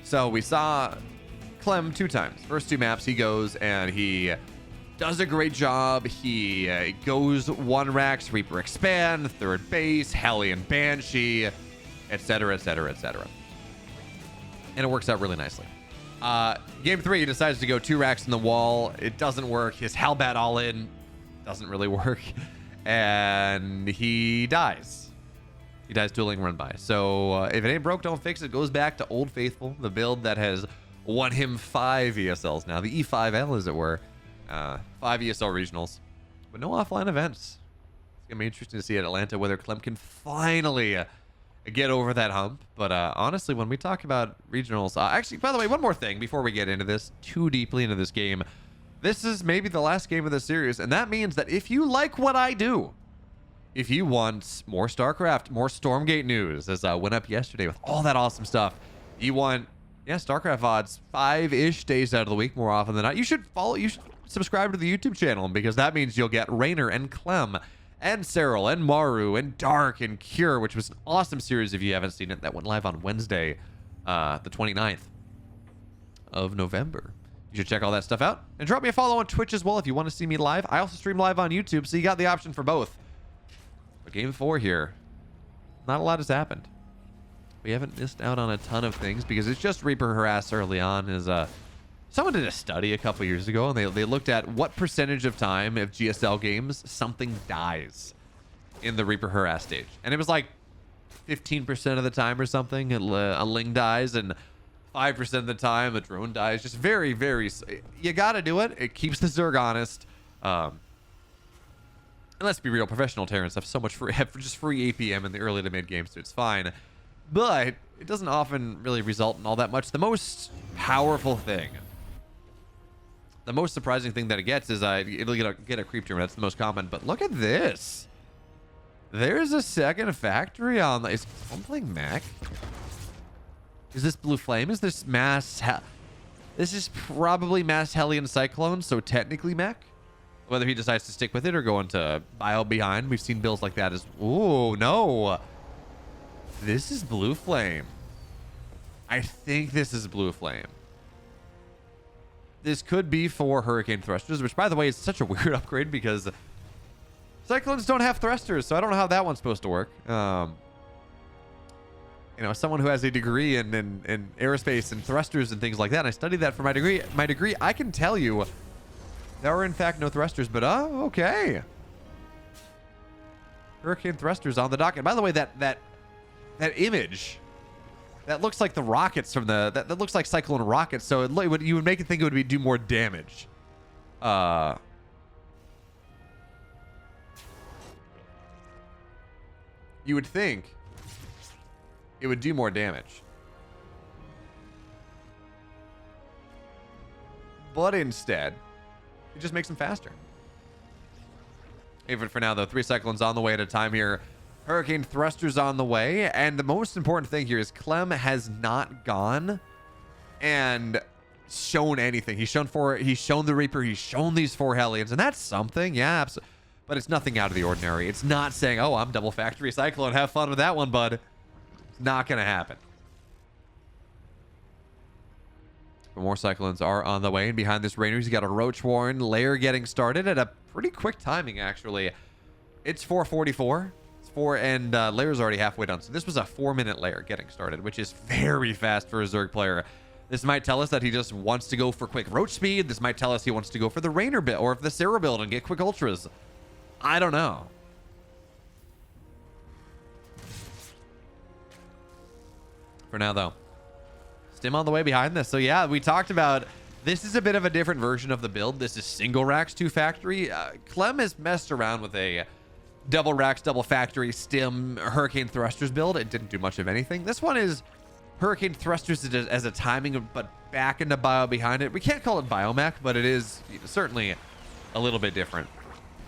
So we saw Clem 2 times. First 2 maps, he goes and he does a great job. He goes 1 racks, Reaper expand, third base, Hellion Banshee, etc., etc., etc. And it works out really nicely. Game 3, he decides to go 2 racks in the wall. It doesn't work. His Hellbat all in doesn't really work. And he dies. He dies dueling run by. So if it ain't broke, don't fix it. Goes back to Old Faithful, the build that has won him 5 ESLs now. The E5L, as it were. 5 ESL regionals. But no offline events. It's going to be interesting to see at Atlanta whether Clem can finally get over that hump. But honestly, when we talk about regionals... actually, by the way, one more thing before we get into this too deeply into this game. This is maybe the last game of the series. And that means that if you like what I do... If you want more StarCraft, more Stormgate news, as I went up yesterday with all that awesome stuff, you want, StarCraft VODs 5-ish days out of the week more often than not, you should subscribe to the YouTube channel, because that means you'll get Reynor and Clem and Serral and Maru and Dark and Cure, which was an awesome series if you haven't seen it. That went live on Wednesday, the 29th of November. You should check all that stuff out and drop me a follow on Twitch as well if you want to see me live. I also stream live on YouTube, so you got the option for both. But game 4 here, not a lot has happened. We haven't missed out on a ton of things because it's just Reaper harass early on. Someone did a study a couple years ago, and they looked at what percentage of time of GSL games something dies in the Reaper harass stage. And it was like 15% of the time or something, a Ling dies, and 5% of the time a drone dies. Just very, very... You gotta do it. It keeps the Zerg honest. And let's be real, professional Terrans have so much just free APM in the early to mid game, so it's fine. But it doesn't often really result in all that much. The most powerful thing, the most surprising thing that it gets is it'll get a creep tumor. That's the most common. But look at this. There's a second factory on the... Is someone playing Mac? Is this Blue Flame? Is this Mass... This is probably Mass Hellion Cyclone, so technically Mech. Whether he decides to stick with it or go into Bio behind. We've seen builds like that as... Ooh, no. This is Blue Flame. I think this is Blue Flame. This could be for Hurricane Thrusters, which, by the way, is such a weird upgrade because Cyclones don't have Thrusters, so I don't know how that one's supposed to work. You know, someone who has a degree in aerospace and thrusters and things like that, and I studied that for my degree, I can tell you there are, in fact, no thrusters, but, okay. Hurricane Thrusters on the dock. And by the way, that image, that looks like the rockets from the... That looks like Cyclone rockets, so you would make it think it would do more damage. You would think it would do more damage. But instead, it just makes them faster. Even for now, though, 3 Cyclones on the way at a time here. Hurricane Thrusters on the way. And the most important thing here is Clem has not gone and shown anything. He's shown the Reaper. He's shown these 4 Hellions. And that's something. Yeah, absolutely. But it's nothing out of the ordinary. It's not saying, oh, I'm double factory Cyclone. Have fun with that one, bud. It's not going to happen. But more Cyclones are on the way. And behind this Reynor, he's got a Roach Warren lair getting started at a pretty quick timing, actually. It's 4:44. It's 4, and lair's already halfway done. So this was a 4-minute lair getting started, which is very fast for a Zerg player. This might tell us that he just wants to go for quick Roach speed. This might tell us he wants to go for the Reynor build or for the Serral build and get quick ultras. I don't know. For now, though, Stim on the way behind this. So yeah, we talked about this is a bit of a different version of the build. This is single racks 2 factory. Clem has messed around with a double racks double factory Stim Hurricane Thrusters build. It didn't do much of anything. This one is Hurricane Thrusters as a timing, but back into bio behind it. We can't call it biomech, but it is certainly a little bit different.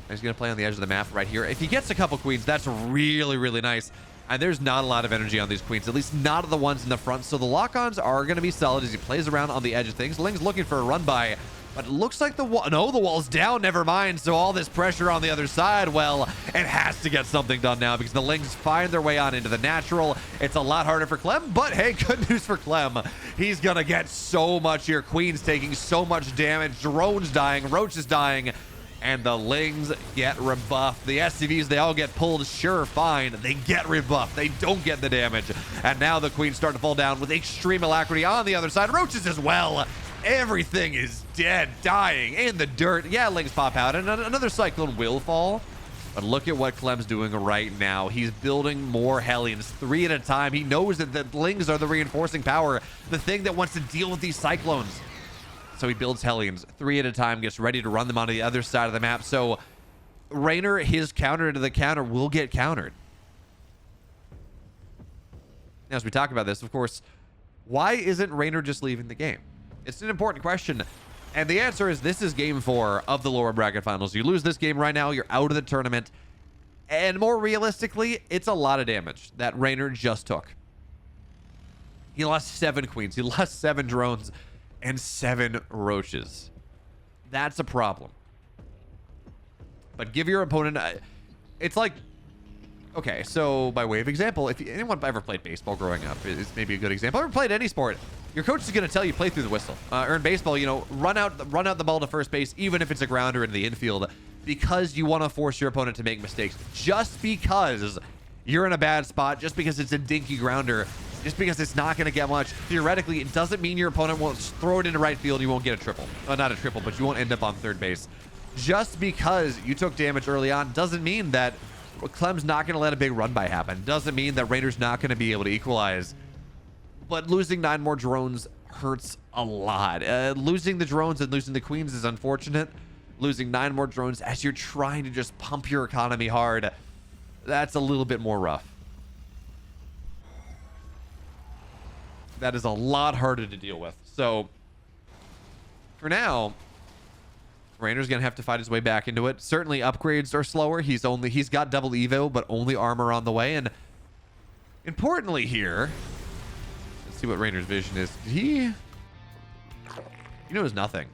He's going to play on the edge of the map right here. If he gets a couple queens, that's really, really nice. And there's not a lot of energy on these queens, at least not of the ones in the front. So the lock-ons are going to be solid as he plays around on the edge of things. Ling's looking for a run-by, but it looks like the wall... No, the wall's down. Never mind. So all this pressure on the other side, well, it has to get something done now because the Lings find their way on into the natural. It's a lot harder for Clem, but hey, good news for Clem. He's going to get so much here. Queen's taking so much damage. Drone's dying. Roach is dying. And the Lings get rebuffed. The SCVs, they all get pulled. Sure, fine. They get rebuffed. They don't get the damage. And now the Queen's starting to fall down with extreme alacrity on the other side. Roaches as well. Everything is dead, dying, in the dirt. Yeah, Lings pop out, and another Cyclone will fall. But look at what Clem's doing right now. He's building more Hellions, 3 at a time. He knows that the Lings are the reinforcing power, the thing that wants to deal with these Cyclones. So he builds Hellions 3 at a time, gets ready to run them onto the other side of the map. So Reynor, his counter to the counter will get countered. Now, as we talk about this, of course, why isn't Reynor just leaving the game? It's an important question. And the answer is this is game 4 of the lower bracket finals. You lose this game right now, you're out of the tournament. And more realistically, it's a lot of damage that Reynor just took. He lost 7 queens. He lost 7 drones. And 7 roaches. That's a problem. But give your opponent... it's like... Okay, so by way of example, if anyone ever played baseball growing up, it's maybe a good example. Ever played any sport, your coach is going to tell you play through the whistle. Or in baseball, you know, run out the ball to first base, even if it's a grounder in the infield, because you want to force your opponent to make mistakes. Just because you're in a bad spot, just because it's a dinky grounder, just because it's not going to get much, theoretically, it doesn't mean your opponent won't throw it into right field. You won't get a triple. Not a triple, but you won't end up on third base. Just because you took damage early on doesn't mean that Clem's not going to let a big run by happen. Doesn't mean that Reynor's not going to be able to equalize. But losing 9 more drones hurts a lot. Losing the drones and losing the queens is unfortunate. Losing 9 more drones as you're trying to just pump your economy hard, that's a little bit more rough. That is a lot harder to deal with. So for now, Reynor's gonna have to fight his way back into it. Certainly upgrades are slower. He's got double evo, but only armor on the way. And importantly here, let's see what Reynor's vision is. He knows nothing.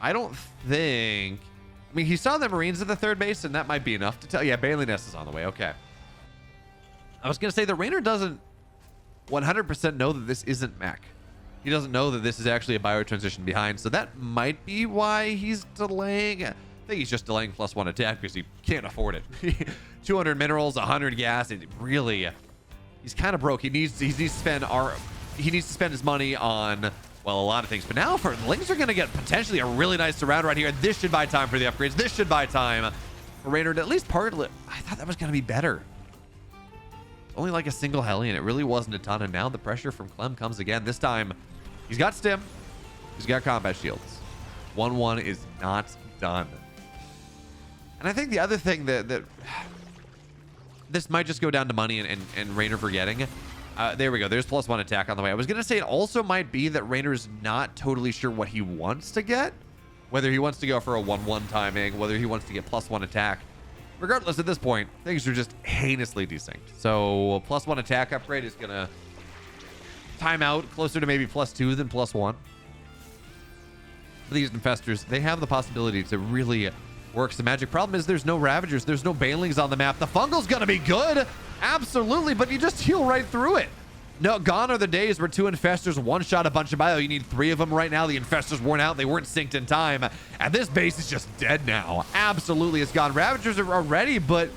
I don't think, I mean, he saw the Marines at the third base, and that might be enough to tell. Yeah, Bailey Nest is on the way. Okay. I was gonna say the Reynor doesn't 100% know that this isn't mech. He doesn't know that this is actually a bio transition behind, so that might be why he's delaying. I think he's just delaying +1 attack because he can't afford it. 200 minerals, 100 gas. It really, he's kind of broke. He needs to spend his money on, well, a lot of things. But now for Lings are going to get potentially a really nice surround right here. This should buy time for the upgrades. This should buy time for Reynor to at least partly. I thought that was going to be better. Only like a single heli, and it really wasn't a ton. And now the pressure from Clem comes again. This time, he's got stim. He's got combat shields. 1-1 is not done. And I think the other thing that this might just go down to money and Reynor forgetting. There we go. There's +1 attack on the way. I was going to say it also might be that Reynor's not totally sure what he wants to get. Whether he wants to go for a 1-1 timing, whether he wants to get +1 attack. Regardless, at this point, things are just heinously desynced. So +1 attack upgrade is going to time out closer to maybe +2 than +1. For these infestors, they have the possibility to really work some magic. Problem is there's no Ravagers. There's no Banelings on the map. The Fungal's going to be good. Absolutely, but you just heal right through it. No, gone are the days where 2 infestors one-shot a bunch of bio. You need 3 of them right now. The infestors worn out. They weren't synced in time. And this base is just dead now. Absolutely, it's gone. Ravagers are ready, but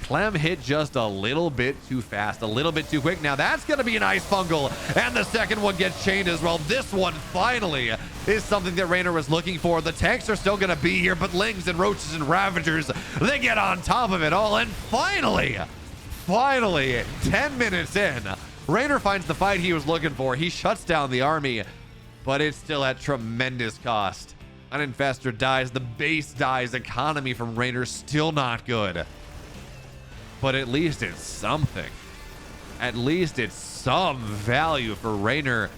Clem hit just a little bit too fast, a little bit too quick. Now that's going to be a nice fungal, and the second one gets chained as well. This one finally is something that Reynor was looking for. The tanks are still going to be here, but Lings and Roaches and Ravagers, they get on top of it all. And finally, 10 minutes in, Reynor finds the fight he was looking for. He shuts down the army, but it's still at tremendous cost. An infestor dies, the base dies, economy from Reynor still not good. But at least it's something. At least it's some value for Reynor,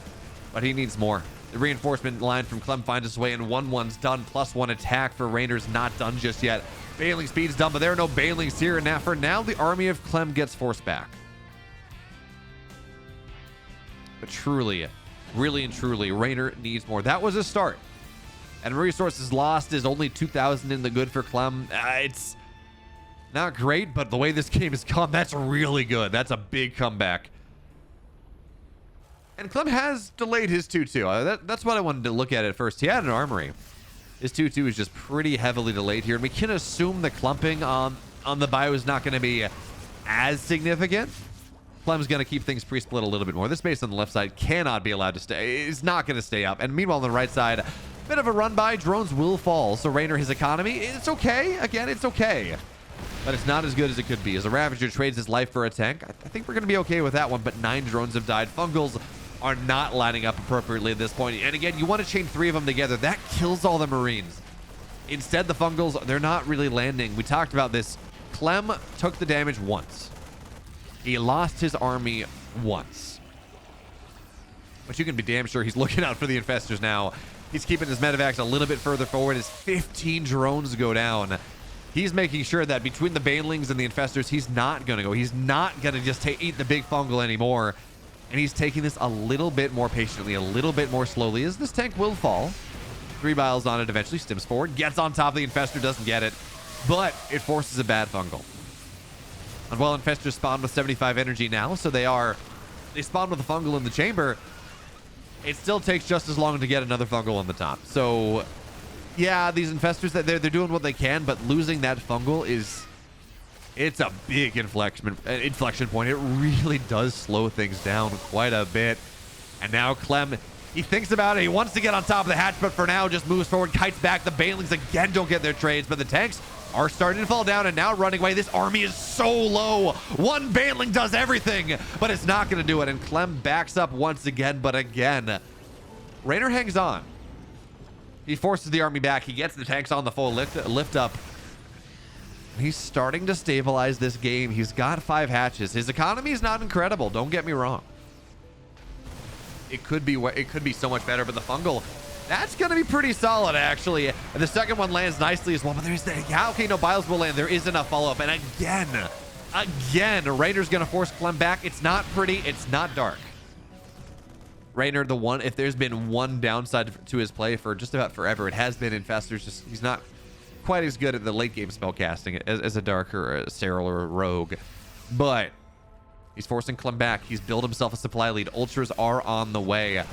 but he needs more. The reinforcement line from Clem finds its way, and 1-1's done. +1 attack for Reynor's not done just yet. Bailing speed's done, but there are no Bailings here. And now, for now, the army of Clem gets forced back. But truly, really and truly, Reynor needs more. That was a start. And resources lost is only 2,000 in the good for Clem. It's not great, but the way this game has gone, that's really good. That's a big comeback. And Clem has delayed his 2-2. That's what I wanted to look at first. He had an armory. His 2-2 is just pretty heavily delayed here. And we can assume the clumping on the bio is not going to be as significant. Clem's going to keep things pre-split a little bit more. This base on the left side cannot be allowed to stay. It's not going to stay up. And meanwhile, on the right side, bit of a run by. Drones will fall. So Reynor, his economy, it's okay. Again, it's okay. But it's not as good as it could be. As a Ravager trades his life for a tank, I think we're going to be okay with that one. But 9 drones have died. Fungals are not lining up appropriately at this point. And again, you want to chain 3 of them together. That kills all the Marines. Instead, the Fungals, they're not really landing. We talked about this. Clem took the damage once. He lost his army once. But you can be damn sure he's looking out for the infestors now. He's keeping his medevacs a little bit further forward as 15 drones go down. He's making sure that between the Banelings and the infestors, he's not going to go. He's not going to just eat the big fungal anymore. And he's taking this a little bit more patiently, a little bit more slowly, as this tank will fall. 3 biles on it, eventually stims forward, gets on top of the infestor, doesn't get it, but it forces a bad fungal. And while infestors spawn with 75 energy now, so they spawn with a fungal in the chamber, it still takes just as long to get another fungal on the top. So yeah, these infestors, that they're doing what they can, but losing that fungal it's a big inflection point. It really does slow things down quite a bit. And now Clem, he thinks about it. He wants to get on top of the hatch, but for now just moves forward, kites back. The Banelings again don't get their trades, but the tanks are starting to fall down and now running away. This army is so low. One Baneling does everything, but it's not going to do it. And Clem backs up once again, but again, Reynor hangs on. He forces the army back. He gets the tanks on the full lift up. He's starting to stabilize this game. He's got 5 hatches. His economy is not incredible. Don't get me wrong. It could be so much better, but the fungal, that's going to be pretty solid, actually. And the second one lands nicely as well, but there's okay, no, Biles will land. There is enough follow-up. And again, Reynor's going to force Clem back. It's not pretty. It's not dark. Reynor, the one, if there's been one downside to his play for just about forever, it has been Infestors. Just, he's not quite as good at the late game spell casting as a Dark or a Serral or a Rogue, but he's forcing Clem back. He's built himself a supply lead. Ultras are on the way.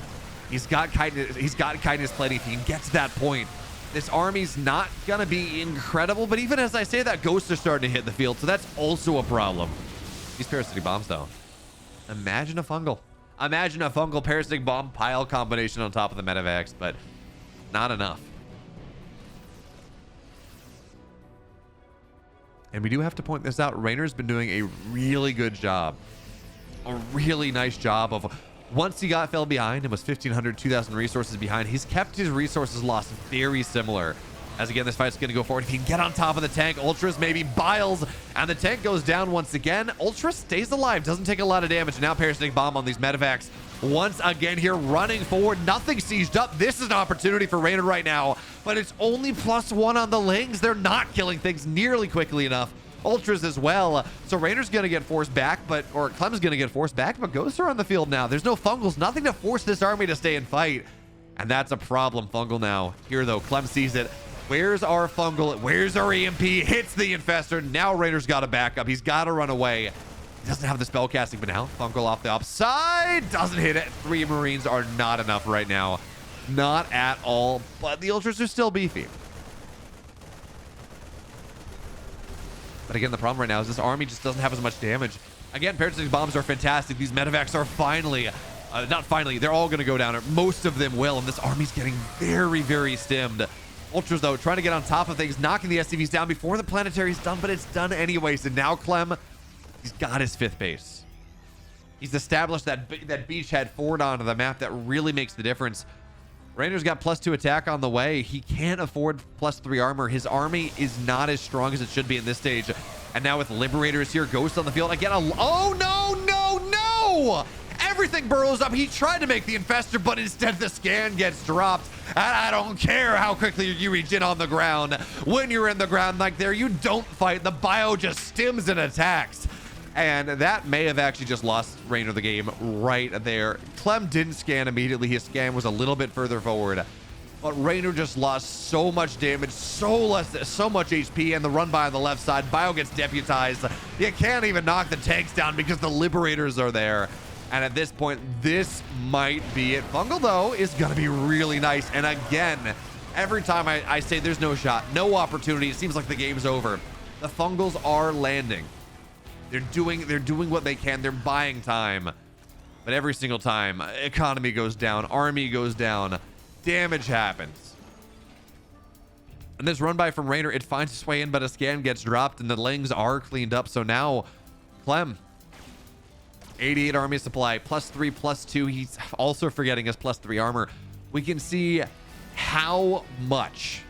He's got kindness plenty. If he can get to that point, this army's not gonna be incredible, but even as I say that, ghosts are starting to hit the field, so that's also a problem. These parasitic bombs though, imagine a fungal parasitic bomb pile combination on top of the Medivacs, but not enough. And we do have to point this out. Reynor's been doing a really good job. A really nice job of, once he fell behind and was 1,500, 2,000 resources behind, he's kept his resources lost very similar. As again, this fight's going to go forward. If he can get on top of the tank, Ultras maybe Biles, and the tank goes down once again. Ultra stays alive, doesn't take a lot of damage. Now parasitic bomb on these Medivacs. Once again here, running forward, nothing sieged up. This is an opportunity for Reynor right now, but it's only +1 on the Lings. They're not killing things nearly quickly enough. Ultras as well. So Reynor's going to get forced back, or Clem's going to get forced back, but Ghosts are on the field now. There's no fungals, nothing to force this army to stay and fight. And that's a problem. Fungal now. Here though, Clem sees it. Where's our fungal? Where's our EMP? Hits the infestor. Now Reynor's got to back up. He's got to run away. He doesn't have the spell casting, but now fungal off the upside. Doesn't hit it. 3 Marines are not enough right now. Not at all, but the Ultras are still beefy. But again, the problem right now is this army just doesn't have as much damage. Again, parasitic bombs are fantastic. These Medivacs are finally, not finally, they're all going to go down. Or most of them will, and this army's getting very, very stimmed. Ultras, though, trying to get on top of things, knocking the SCVs down before the planetary's done, but it's done anyways. And now Clem, he's got his 5th base. He's established that beachhead forward onto the map that really makes the difference. Reynor's got +2 attack on the way. He can't afford +3 armor. His army is not as strong as it should be in this stage. And now with Liberators here, Ghost on the field. Again, oh no, no, no! Everything burrows up. He tried to make the infestor, but instead the scan gets dropped. And I don't care how quickly you reach in on the ground. When you're in the ground like there, you don't fight. The bio just stims and attacks. And that may have actually just lost Reynor the game right there. Clem didn't scan immediately. His scan was a little bit further forward. But Reynor just lost so much damage, so much HP, and the run by on the left side. Bio gets deputized. You can't even knock the tanks down because the Liberators are there. And at this point, this might be it. Fungal, though, is going to be really nice. And again, every time I say there's no shot, no opportunity, it seems like the game's over. The Fungals are landing. They're doing what they can. They're buying time. But every single time, economy goes down, army goes down, damage happens. And this run by from Reynor, it finds its way in, but a scan gets dropped, and the Lings are cleaned up. So now, Clem, 88 army supply, +3, +2. He's also forgetting his +3 armor. We can see how much.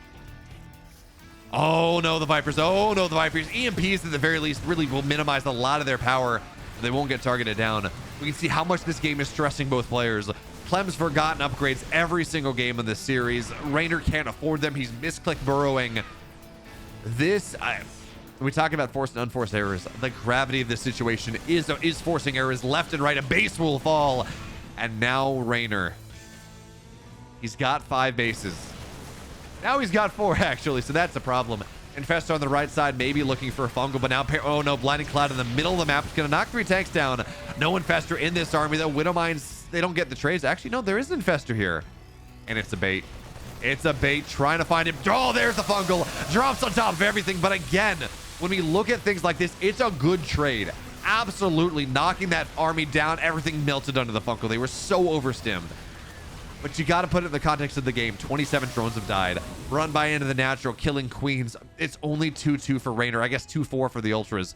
Oh no, the Vipers. Oh no, the Vipers. EMPs at the very least really will minimize a lot of their power. They won't get targeted down. We can see how much this game is stressing both players. Clem's forgotten upgrades every single game in this series. Reynor can't afford them. He's misclick burrowing. This, when we talk about forced and unforced errors, the gravity of this situation is forcing errors left and right. A base will fall. And now Reynor. He's got 5 bases. Now he's got 4, actually, so that's a problem. Infestor on the right side, maybe looking for a fungal, but now, oh no, Blinding Cloud in the middle of the map is going to knock 3 tanks down. No Infestor in this army, though. Widowmines they don't get the trades. Actually, no, there is an Infestor here. And it's a bait. It's a bait trying to find him. Oh, there's the fungal. Drops on top of everything. But again, when we look at things like this, it's a good trade. Absolutely knocking that army down. Everything melted under the fungal. They were so overstimmed. But you got to put it in the context of the game. 27 drones have died. Run by into the natural, killing queens. It's only 2-2 for Reynor. I guess 2-4 for the ultras.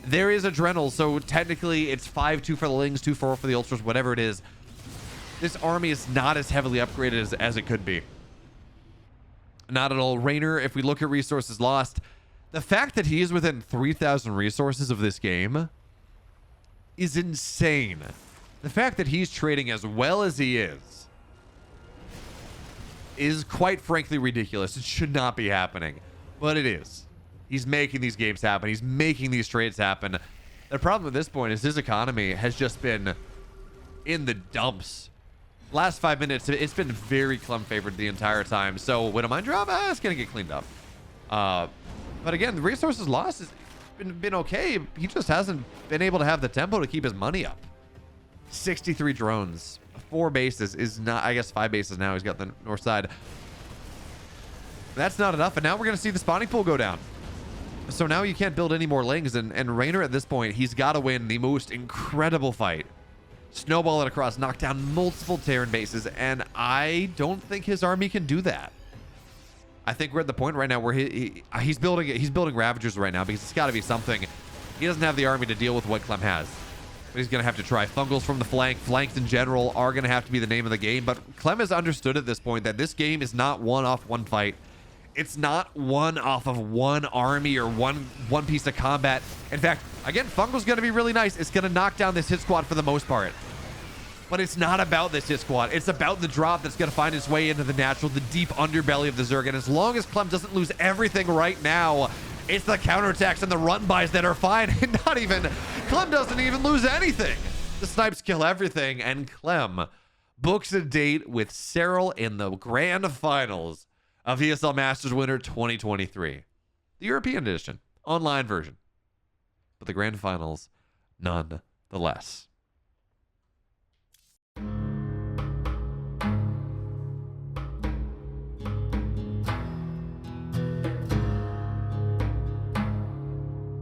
There is adrenal, so technically it's 5-2 for the lings, 2-4 for the ultras, whatever it is. This army is not as heavily upgraded as it could be. Not at all. Reynor, if we look at resources lost, the fact that he is within 3,000 resources of this game is insane. The fact that he's trading as well as he is quite frankly ridiculous. It should not be happening, but it is. He's making these games happen. He's making these trades happen. The problem at this point is his economy has just been in the dumps. Last 5 minutes, it's been very Clem favored the entire time. So when a mine drop, it's going to get cleaned up. But again, the resources lost has been okay. He just hasn't been able to have the tempo to keep his money up. 63 drones, 4 bases is not, I guess 5 bases now. He's got the north side. That's not enough. And now we're going to see the spawning pool go down. So now you can't build any more lings. And Reynor at this point, he's got to win the most incredible fight. Snowball it across, knock down multiple Terran bases. And I don't think his army can do that. I think we're at the point right now where he's building Ravagers right now because it's got to be something. He doesn't have the army to deal with what Clem has. But he's going to have to try. Fungals from the flank. Flanks in general are going to have to be the name of the game. But Clem has understood at this point that this game is not one off one fight. It's not one off of one army or one piece of combat. In fact, again, Fungal's going to be really nice. It's going to knock down this hit squad for the most part. But it's not about this hit squad. It's about the drop that's going to find its way into the natural, the deep underbelly of the Zerg. And as long as Clem doesn't lose everything right now, it's the counterattacks and the run-bys that are fine. And not even, Clem doesn't even lose anything. The snipes kill everything. And Clem books a date with Serral in the grand finals of ESL Masters Winter 2023. The European edition, online version. But the grand finals, nonetheless.